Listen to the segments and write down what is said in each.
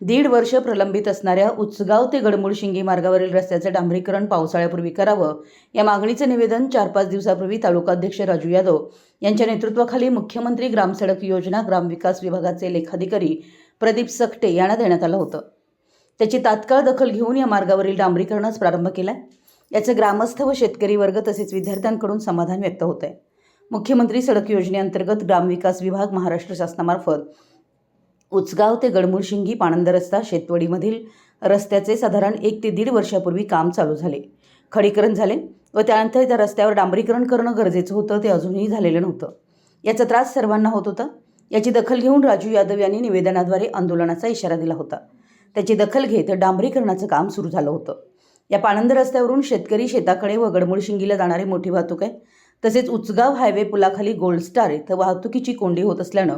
1.5 वर्ष प्रलंबित असणाऱ्या उचगाव ते गडमुळशिंगी मार्गावरील रस्त्याचं डांबरीकरण पावसाळ्यापूर्वी करावं या मागणीचं निवेदन 4-5 दिवसापूर्वी तालुकाध्यक्ष राजू यादव यांच्या नेतृत्वाखाली मुख्यमंत्री ग्रामसडक योजना ग्रामविकास विभागाचे लेखाधिकारी प्रदीप सकटे यांना देण्यात आलं होतं। त्याची तात्काळ दखल घेऊन या मार्गावरील डांबरीकरणास प्रारंभ केला। याचं ग्रामस्थ व शेतकरी वर्ग तसेच विद्यार्थ्यांकडून समाधान व्यक्त होत आहे। मुख्यमंत्री सडक योजनेअंतर्गत ग्रामविकास विभाग महाराष्ट्र शासनामार्फत उचगाव ते गडमुळशिंगी पाणंद रस्ता शेतवडीमधील रस्त्याचे साधारण 1 ते 1.5 वर्षापूर्वी काम चालू झाले, खडीकरण झाले व त्यानंतर त्या रस्त्यावर डांबरीकरण करणं गरजेचं होतं, ते अजूनही झालेलं नव्हतं। याचा त्रास सर्वांना होत होता। याची दखल घेऊन राजू यादव यांनी निवेदनाद्वारे आंदोलनाचा इशारा दिला होता। त्याची दखल घेत डांबरीकरणाचं काम सुरू झालं होतं। या पाणंद रस्त्यावरून शेतकरी शेताकडे व गडमुळशिंगीला जाणारी मोठी वाहतूक आहे। तसेच उचगाव हायवे पुलाखाली गोल्ड स्टार इथं वाहतुकीची कोंडी होत असल्यानं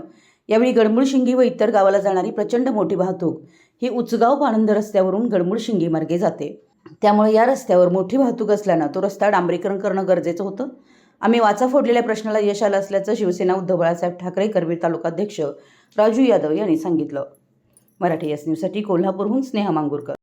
यावेळी गडमुळशिंगी व इतर गावाला जाणारी प्रचंड मोठी वाहतूक ही उचगाव पाणंद रस्त्यावरून गडमुळशिंगी मार्गे जाते। त्यामुळे या रस्त्यावर मोठी वाहतूक असल्यानं तो रस्ता डांबरीकरण करणं गरजेचं होतं। आम्ही वाचा फोडलेल्या प्रश्नाला यश आलं असल्याचं शिवसेना उद्धव बाळासाहेब ठाकरे करवीर तालुकाध्यक्ष राजू यादव यांनी सांगितलं। मराठी एस न्यूजसाठी कोल्हापूरहून स्नेहा मांगुरकर।